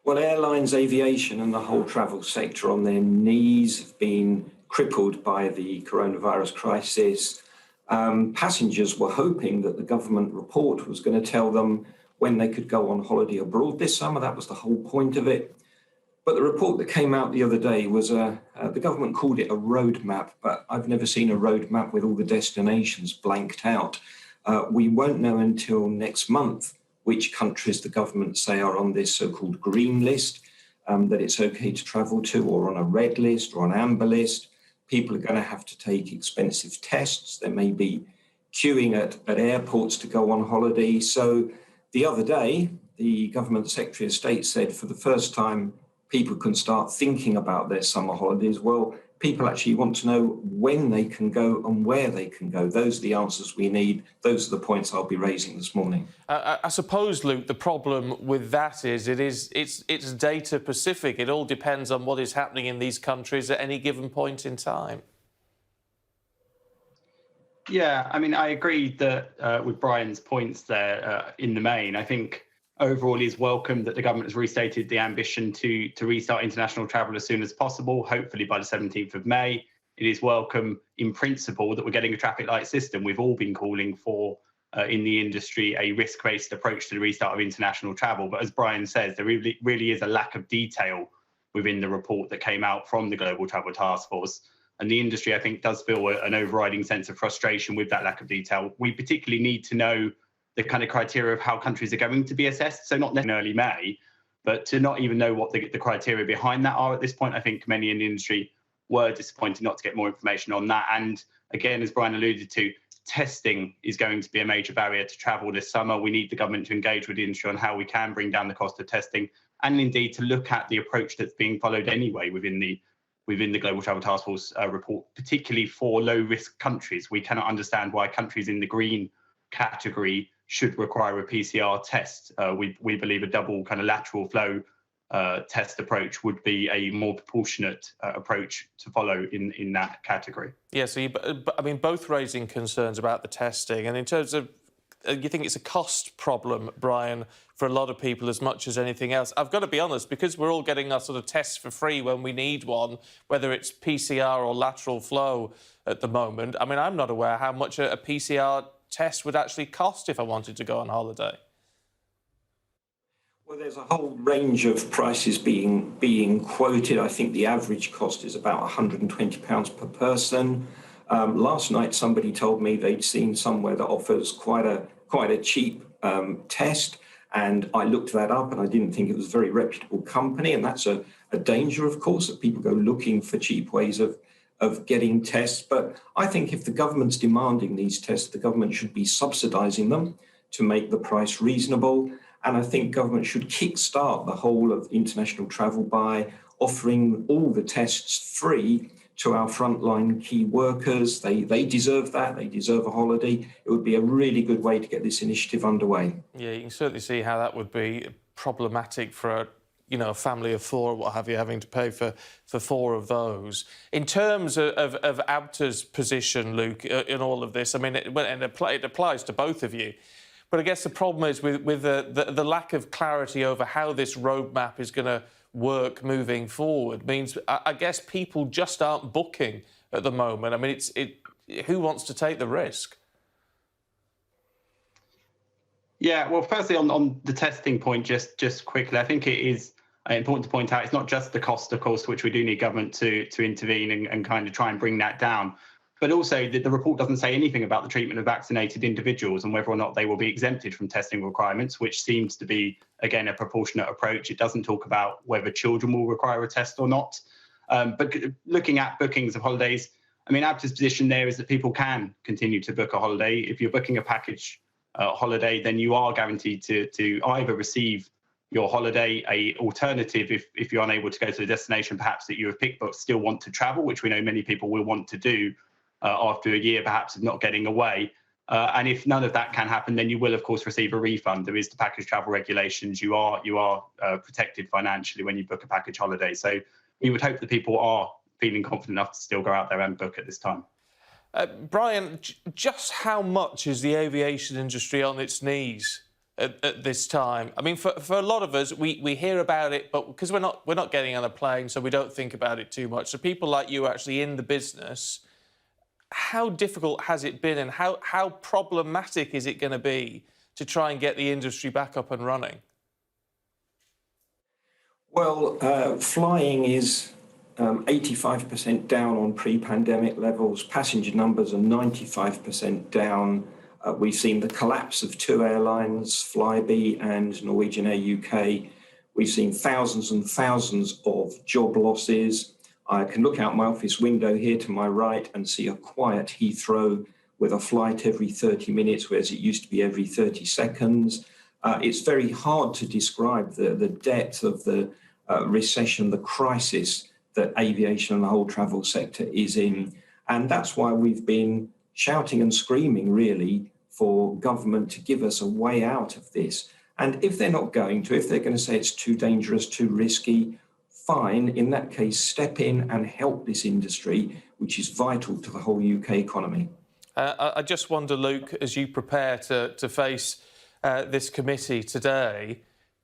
Well, airlines, aviation, and the whole travel sector on their knees have been crippled by the coronavirus crisis. Passengers were hoping that the government report was going to tell them when they could go on holiday abroad this summer. That was the whole point of it. But the report that came out the other day was the government called it a roadmap, but I've never seen a roadmap with all the destinations blanked out. We won't know until next month which countries the government say are on this so-called green list, that it's okay to travel to, or on a red list or an amber list. People are going to have to take expensive tests. There may be queuing at airports to go on holiday. So the other day, the government Secretary of State said for the first time, people can start thinking about their summer holidays. Well, people actually want to know when they can go and where they can go. Those are the answers we need. Those are the points I'll be raising this morning. I suppose, Luke, the problem with that is it's data specific. It all depends on what is happening in these countries at any given point in time. Yeah, I mean, I agree that with Brian's points there in the main. I think overall is welcome that the government has restated the ambition to restart international travel as soon as possible, hopefully by the 17th of May. It is welcome in principle that we're getting a traffic light system. We've all been calling for, in the industry, a risk-based approach to the restart of international travel. But as Brian says, there really is a lack of detail within the report that came out from the Global Travel Task Force. And the industry, I think, does feel an overriding sense of frustration with that lack of detail. We particularly need to know the kind of criteria of how countries are going to be assessed. So not in early May, but to not even know what the criteria behind that are at this point. I think many in the industry were disappointed not to get more information on that. And again, as Brian alluded to, testing is going to be a major barrier to travel this summer. We need the government to engage with the industry on how we can bring down the cost of testing, and indeed to look at the approach that's being followed anyway within the Global Travel Task Force report, particularly for low-risk countries. We cannot understand why countries in the green category should require a PCR test. We believe a double kind of lateral flow test approach would be a more proportionate approach to follow in that category. Yeah, so I mean, both raising concerns about the testing, and in terms of, you think it's a cost problem, Brian, for a lot of people as much as anything else. I've got to be honest, because we're all getting our sort of tests for free when we need one, whether it's PCR or lateral flow at the moment. I mean, I'm not aware how much a PCR test would actually cost if I wanted to go on holiday. Well, there's a whole range of prices being quoted. I think the average cost is about £120 per person. Last night, somebody told me they'd seen somewhere that offers quite a cheap test, and I looked that up, and I didn't think it was a very reputable company, and that's a danger, of course, that people go looking for cheap ways of getting tests. But I think if the government's demanding these tests, the government should be subsidising them to make the price reasonable. And I think government should kickstart the whole of international travel by offering all the tests free to our frontline key workers. They deserve that. They deserve a holiday. It would be a really good way to get this initiative underway. Yeah, you can certainly see how that would be problematic for a family of four or what have you, having to pay for four of those. In terms of ABTA's position, Luke, in all of this, I mean, it applies to both of you. But I guess the problem is with the lack of clarity over how this roadmap is going to work moving forward means, I guess, people just aren't booking at the moment. I mean, who wants to take the risk? Yeah, well, firstly, on the testing point, just quickly, I think it is important to point out it's not just the cost, of course, which we do need government to intervene and kind of try and bring that down. But also, the report doesn't say anything about the treatment of vaccinated individuals and whether or not they will be exempted from testing requirements, which seems to be, again, a proportionate approach. It doesn't talk about whether children will require a test or not. But looking at bookings of holidays, I mean, ABTA's position there is that people can continue to book a holiday. If you're booking a package holiday, then you are guaranteed to either receive your holiday. A alternative, if you're unable to go to the destination perhaps that you have picked but still want to travel, which we know many people will want to do after a year perhaps of not getting away. And if none of that can happen, then you will, of course, receive a refund. There is the package travel regulations. You are protected financially when you book a package holiday. So we would hope that people are feeling confident enough to still go out there and book at this time. Brian, just how much is the aviation industry on its knees at this time? I mean, for a lot of us, we hear about it, but because we're not getting on a plane, so we don't think about it too much. So people like you are actually in the business. How difficult has it been, and how problematic is it going to be to try and get the industry back up and running? Well, flying is 85% down on pre-pandemic levels. Passenger numbers are 95% down. We've seen the collapse of two airlines, Flybe and Norwegian Air UK. We've seen thousands and thousands of job losses. I can look out my office window here to my right and see a quiet Heathrow with a flight every 30 minutes, whereas it used to be every 30 seconds. It's very hard to describe the depth of the recession, the crisis that aviation and the whole travel sector is in. And that's why we've been shouting and screaming, really, for government to give us a way out of this. And if they're not going to, if they're going to say it's too dangerous, too risky, fine, in that case, step in and help this industry, which is vital to the whole UK economy. I just wonder, Luke, as you prepare to face this committee today,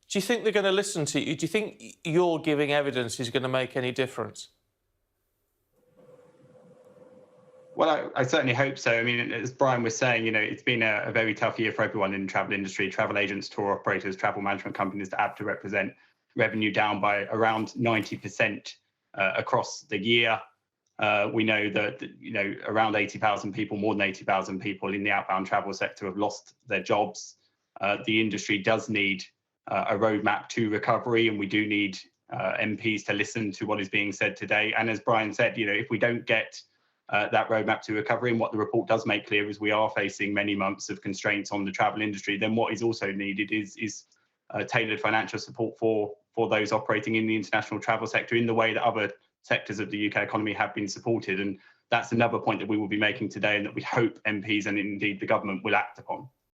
do you think they're going to listen to you? Do you think your giving evidence is going to make any difference? Well, I certainly hope so. I mean, as Brian was saying, it's been a very tough year for everyone in the travel industry, travel agents, tour operators, travel management companies that have to represent revenue down by around 90% across the year. We know that, around 80,000 people, more than 80,000 people in the outbound travel sector have lost their jobs. The industry does need a roadmap to recovery, and we do need MPs to listen to what is being said today. And as Brian said, if we don't get that roadmap to recovery, and what the report does make clear is we are facing many months of constraints on the travel industry, then what is also needed is tailored financial support for those operating in the international travel sector in the way that other sectors of the UK economy have been supported. And that's another point that we will be making today, and that we hope MPs and indeed the government will act upon.